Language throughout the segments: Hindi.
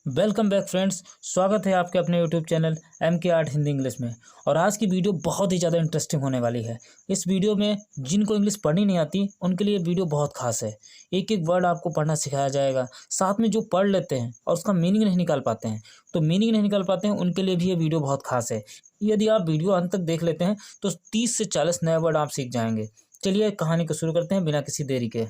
Welcome back friends. स्वागत है आपके अपने YouTube channel MK art Hindi English में। और आज की वीडियो बहुत ही ज़्यादा इंटरेस्टिंग होने वाली है। इस वीडियो में जिनको इंग्लिश पढ़नी नहीं आती उनके लिए वीडियो बहुत खास है। एक एक वर्ड आपको पढ़ना सिखाया जाएगा, साथ में जो पढ़ लेते हैं और उसका मीनिंग नहीं निकाल पाते हैं उनके लिए भी ये वीडियो बहुत खास है। यदि आप वीडियो अंत तक देख लेते हैं तो 30 से 40 नए वर्ड आप सीख जाएंगे। चलिए कहानी को शुरू करते हैं बिना किसी देरी के।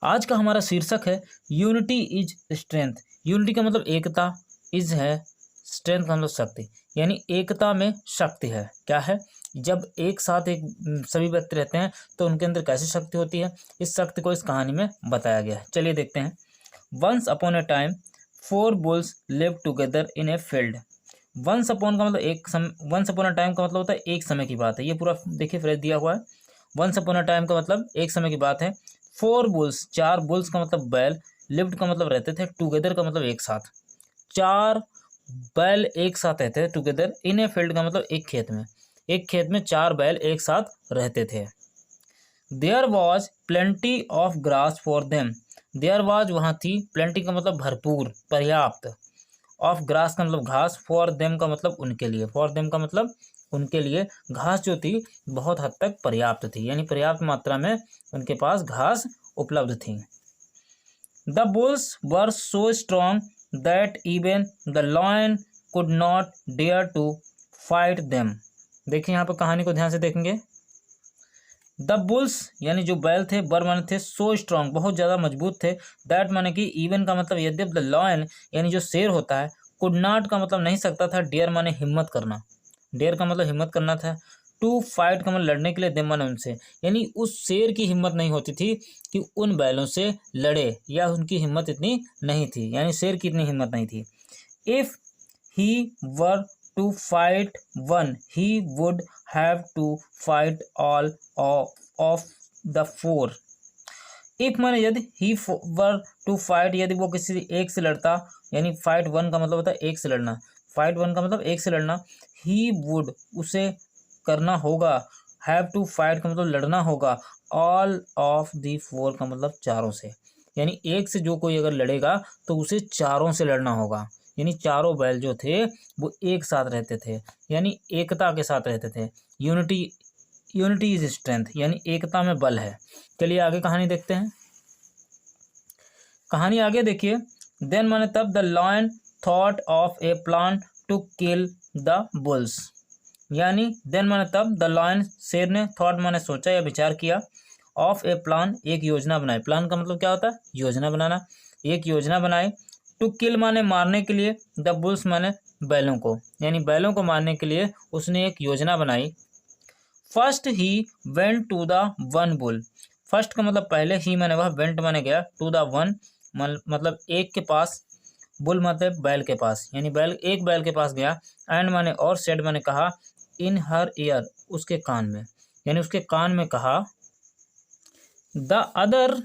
आज का हमारा शीर्षक है यूनिटी इज स्ट्रेंथ। यूनिटी का मतलब एकता, इज है, स्ट्रेंथ का मतलब शक्ति, यानी एकता में शक्ति है। क्या है? जब एक साथ सभी व्यक्ति रहते हैं तो उनके अंदर कैसी शक्ति होती है, इस शक्ति को इस कहानी में बताया गया है। चलिए देखते हैं। Once upon a time 4 bulls live together in a field. Once upon का मतलब वंस अपॉन अ टाइम का मतलब होता है एक समय की बात है। ये पूरा देखिए फ्रेज दिया हुआ है। वंस अपॉन अ टाइम का मतलब एक समय की बात है। 4 बुल्स, 4 बुल्स का मतलब बैल, लिव्ड का मतलब रहते थे, टुगेदर का मतलब एक साथ। 4 बैल एक साथ रहते थे टुगेदर, इन ए फील्ड का मतलब एक खेत में 4 बैल एक साथ रहते थे। There was plenty of grass for them. There was वहाँ थी, प्लेंटी का मतलब भरपूर, पर्याप्त, ऑफ ग्रास का मतलब घास, फॉर देम का मतलब उनके लिए, फॉर देम का मतलब उनके लिए घास जो थी बहुत हद तक पर्याप्त थी, यानी पर्याप्त मात्रा में उनके पास घास उपलब्ध थी। The bulls were so strong that even the lion could not dare to fight them. देखिए यहाँ पर कहानी को ध्यान से देखेंगे। द बुल्स यानी जो बैल थे, वर माने थे, सो स्ट्रॉन्ग बहुत ज़्यादा मजबूत थे, दैट माने कि इवन का मतलब यद्यप, द लॉयन यानी जो शेर होता है, कुड नॉट का मतलब नहीं सकता था, डेयर माने हिम्मत करना, डेयर का मतलब हिम्मत करना था, टू फाइट का मतलब लड़ने के लिए, देम माने उनसे, यानी उस शेर की हिम्मत नहीं होती थी कि उन बैलों से लड़े, या उनकी हिम्मत इतनी नहीं थी, यानी शेर की इतनी हिम्मत नहीं थी। If he were to fight one he would have to fight all of the 4। If माने यदि, ही वर टू फाइट यदि वो किसी एक से लड़ता, यानी फाइट वन का मतलब होता है एक से लड़ना, फाइट वन का मतलब एक से लड़ना, ही वुड उसे करना होगा, हैव टू फाइट का मतलब लड़ना होगा, ऑल ऑफ द 4 का मतलब चारों से, यानी एक से जो कोई अगर लड़ेगा तो उसे चारों से लड़ना होगा, यानी चारों बैल जो थे वो एक साथ रहते थे, यानी एकता के साथ रहते थे। यूनिटी इज स्ट्रेंथ, यानी एकता में बल है। चलिए आगे कहानी देखते हैं। कहानी आगे देखिए। देन माने तब, the lion thought of a plan to kill the bulls, यानी देन माने तब, द लॉयन शेर ने, थॉट माने सोचा या विचार किया, ऑफ ए प्लान एक योजना बनाई। प्लान का मतलब क्या होता है? योजना बनाना। एक योजना बनाई, टू किल माने मारने के लिए, द बुल्स माने बैलों को, यानी बैलों को मारने के लिए उसने एक योजना बनाई। First he went to the one bull. First का मतलब पहले, ही माने वह, वेंट माने गया, टू द वन मतलब एक के पास, बुल मतलब बैल के पास, यानी एक बैल के पास गया, एंड माने और, सेड माने कहा, इन हर ईयर उसके कान में, यानी उसके कान में कहा, the other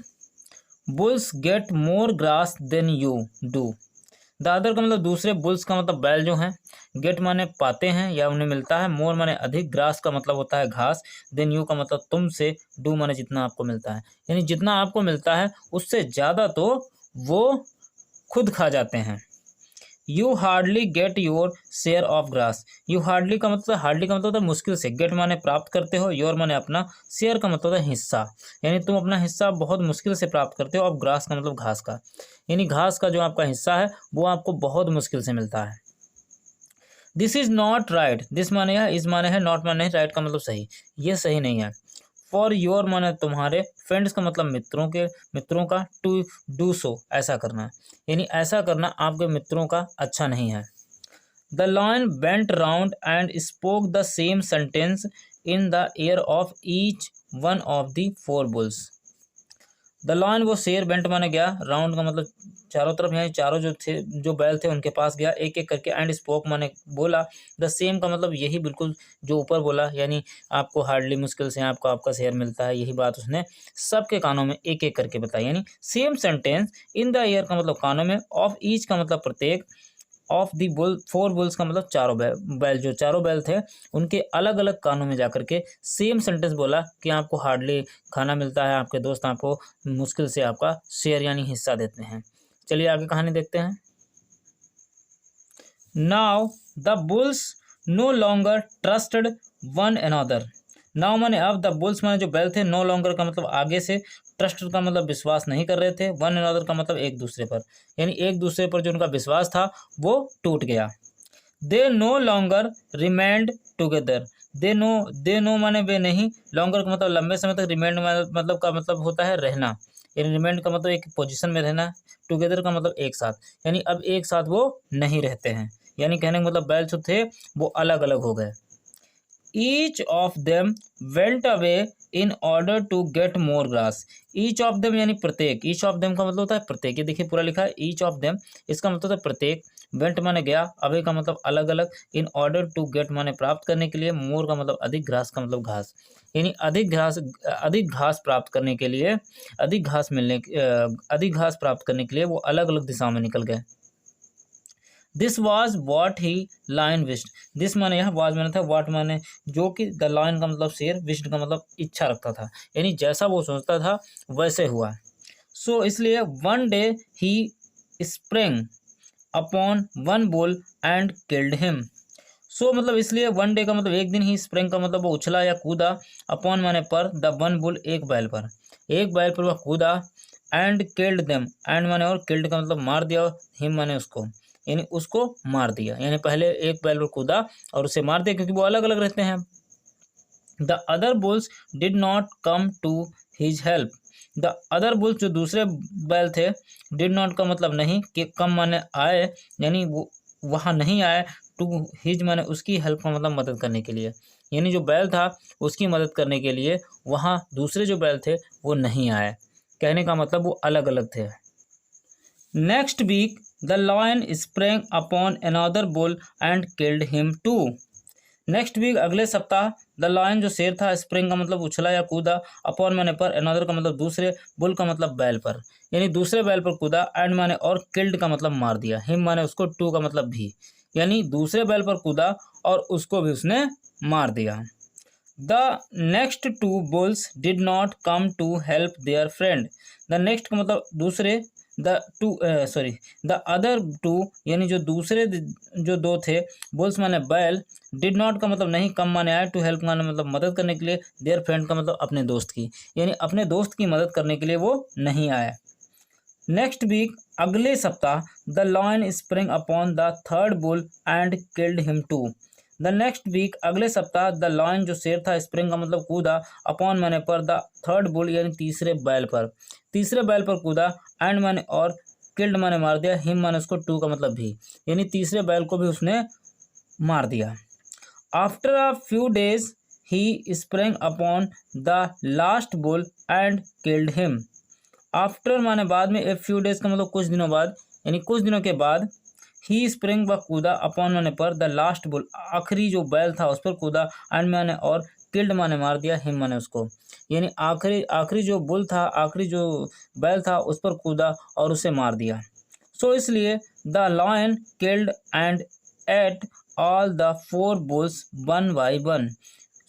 bulls get more grass than you do. The other का मतलब दूसरे, बुल्स का मतलब बैल जो हैं, गेट माने पाते हैं या उन्हें मिलता है, मोर माने अधिक, ग्रास का मतलब होता है घास, देन यू का मतलब तुमसे, डू माने जितना आपको मिलता है, यानी जितना आपको मिलता है उससे ज़्यादा तो वो खुद खा जाते हैं। You hardly get your share of grass. You hardly का मतलब, हार्डली का मतलब होता है मुश्किल से, गेट माने प्राप्त करते हो, योर माने अपना, शेयर का मतलब होता है हिस्सा, यानी तुम अपना हिस्सा बहुत मुश्किल से प्राप्त करते हो, ऑफ ग्रास का मतलब घास का, यानी घास का जो आपका हिस्सा है वो आपको बहुत मुश्किल से मिलता है। This is not right. This माने है, इज माने है, नॉट माने है, राइट का मतलब सही, ये सही नहीं है। फॉर योर माने तुम्हारे, फ्रेंड्स का मतलब मित्रों का, टू डू सो ऐसा करना, यानी ऐसा करना आपके मित्रों का अच्छा नहीं है। The lion bent round and spoke the same sentence in the year of each one of the 4 bulls. The lion वो शेर, बेंट माने गया, राउंड का मतलब चारों तरफ, यानी चारों जो बैल थे उनके पास गया एक एक करके, एंड स्पोक माने बोला, द सेम का मतलब यही बिल्कुल जो ऊपर बोला, यानी आपको हार्डली मुश्किल से आपको आपका शेयर मिलता है, यही बात उसने सबके कानों में एक एक करके बताई, यानी same sentence, in the year का मतलब कानों में, ऑफ ईच का मतलब प्रत्येक, ऑफ दी बुल 4 बुल्स का मतलब चारों बैल जो चारों बैल थे उनके अलग अलग कानों में जाकर के सेम सेंटेंस बोला कि आपको हार्डली खाना मिलता है, आपके दोस्त आपको मुश्किल से आपका शेयर यानी हिस्सा देते हैं। चलिए आगे कहानी देखते हैं। Now the bulls no longer trusted one another. Now माने अब, द बुल्स माने जो बैल थे, नो लॉन्गर का मतलब आगे से, ट्रस्ट का मतलब विश्वास नहीं कर रहे थे, वन अनदर का मतलब एक दूसरे पर, यानी एक दूसरे पर जो उनका विश्वास था वो टूट गया। They know longer remained together. They know माने वे नहीं, लॉन्गर का मतलब लंबे समय तक, रिमेंड मतलब का मतलब होता है रहना, यानी रिमेंड का मतलब एक पोजीशन में रहना, टुगेदर का मतलब एक साथ, यानी अब एक साथ वो नहीं रहते हैं, यानी कहने का मतलब बैल जो थे वो अलग अलग हो गए। Each of them went away in order to get more grass. Each of them यानी प्रत्येक, ईच ऑफ देम का मतलब होता है प्रत्येक, ये देखिए पूरा लिखा है ईच ऑफ देम, इसका मतलब होता है प्रत्येक, वेंट माने गया, अवे का मतलब अलग अलग, इन ऑर्डर टू गेट माने प्राप्त करने के लिए, मोर का मतलब अधिक, ग्रास का मतलब घास, यानी अधिक घास प्राप्त करने के लिए, अधिक घास प्राप्त करने के लिए वो अलग अलग दिशाओं में निकल गए। This was what he line wished. This माने यह, वाज माने था, वाट माने जो कि, द लाइन का मतलब शेर, विश्ड का मतलब इच्छा रखता था, यानी जैसा वो सोचता था वैसे हुआ। सो इसलिए वन डे ही spring upon one bull and killed him. So मतलब इसलिए वन डे का मतलब एक दिन ही, स्प्रिंग का मतलब वो उछला या कूदा, अपॉन माने पर, द वन बुल एक बैल पर, एक बैल पर वह कूदा, एंड किल्ड देम, एंड माने और, किल्ड का मतलब मार दिया, हिम माने उसको, यानी उसको मार दिया, यानी पहले एक बैल पर कूदा और उसे मार दिया, क्योंकि वो अलग अलग रहते हैं। The other bulls did not come to his help. The other bulls जो दूसरे बैल थे, डिड नॉट का मतलब नहीं, कि कम माने आए, यानी वो वहाँ नहीं आए, टू हिज माने उसकी, हेल्प का मतलब मदद करने के लिए, यानी जो बैल था उसकी मदद करने के लिए वहाँ दूसरे जो बैल थे वो नहीं आए, कहने का मतलब वो अलग अलग थे। Next week the lion sprang upon another bull and killed him too. Next week अगले सप्ताह, द लायन जो शेर था, स्प्रिंग का मतलब उछला या कूदा, अपॉन माने पर, अनदर का मतलब दूसरे, बुल का मतलब बैल पर, यानी दूसरे बैल पर कूदा, एंड माने और, किल्ड का मतलब मार दिया, हिम माने उसको, टू का मतलब भी, यानी दूसरे बैल पर कूदा और उसको भी उसने मार दिया। The next two bulls did not come to help their friend. The next का मतलब दूसरे, द अदर टू यानी जो दूसरे जो दो थे, बुल्स माने बैल, डिड नॉट का मतलब नहीं, कम माने आए, टू हेल्प माने मतलब मदद करने के लिए, देयर फ्रेंड का मतलब अपने दोस्त की, यानी अपने दोस्त की मदद करने के लिए वो नहीं आए। नेक्स्ट वीक अगले सप्ताह, the lion spring upon the third bull and killed him too. The next week अगले सप्ताह, द लायन जो शेर था, स्प्रिंग का मतलब कूदा, अपॉन माने पर, द थर्ड बुल यानी तीसरे बैल पर, तीसरे बैल पर कूदा, एंड माने और, किल्ड माने मार दिया, हिम माने उसको, टू का मतलब भी, यानी तीसरे बैल को भी उसने मार दिया। After a few days he spring upon the last bull and killed him. After माने बाद में, ए फ्यू डेज का मतलब कुछ दिनों बाद, यानी कुछ दिनों के बाद, ही स्प्रिंग व कूदा, अपॉन माने पर, द लास्ट बुल आखिरी जो बैल था उस पर कूदा, एंड माने और, किल्ड माने मार दिया, हिम माने उसको, यानी आखिरी आखिरी जो बुल था, आखिरी जो बैल था उस पर कूदा और उसे मार दिया। सो इसलिए the lion killed and ate all the four bulls one by one.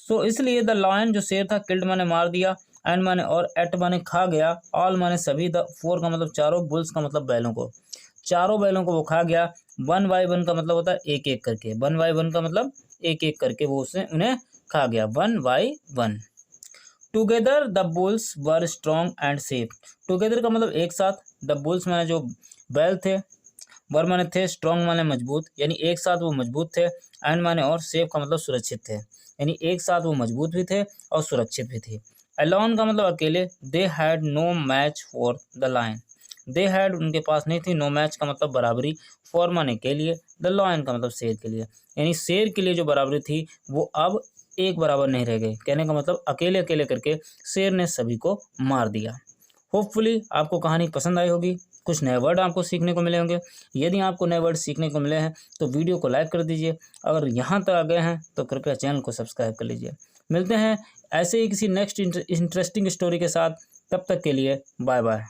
So इसलिए द लायन जो शेर था, किल्ड माने मार दिया, एंड माने और, एट माने खा गया, ऑल माने सभी, द फोर का मतलब चारों, बुल्स का मतलब बैलों को, चारों बैलों को वो खा गया। वन बाई वन का मतलब होता है एक एक करके, वन बाई वन का मतलब एक एक करके वो उसे उन्हें खा गया, one by one. Together the bulls were strong and safe. Together का मतलब एक साथ, द बुल्स माने जो बैल थे, वर माने थे, स्ट्रॉन्ग माने मजबूत, यानी एक साथ वो मजबूत थे, एंड माने और, सेफ का मतलब सुरक्षित थे, यानी एक साथ वो मजबूत भी थे और सुरक्षित भी थे। अलोन का मतलब अकेले, they had no match for the lion. They had उनके पास नहीं थी, नो मैच का मतलब बराबरी, फॉर माने के लिए, द लायन का मतलब शेर के लिए, यानी शेर के लिए जो बराबरी थी वो अब एक बराबर नहीं रह गई, कहने का मतलब अकेले अकेले करके शेर ने सभी को मार दिया। होपफुली आपको कहानी पसंद आई होगी, कुछ नए वर्ड आपको सीखने को मिले होंगे। यदि आपको नए वर्ड सीखने को मिले हैं तो वीडियो को लाइक कर दीजिए, अगर यहाँ तक आ गए हैं तो कृपया चैनल को सब्सक्राइब कर लीजिए। मिलते हैं ऐसे ही किसी नेक्स्ट इंटरेस्टिंग स्टोरी के साथ, तब तक के लिए बाय बाय।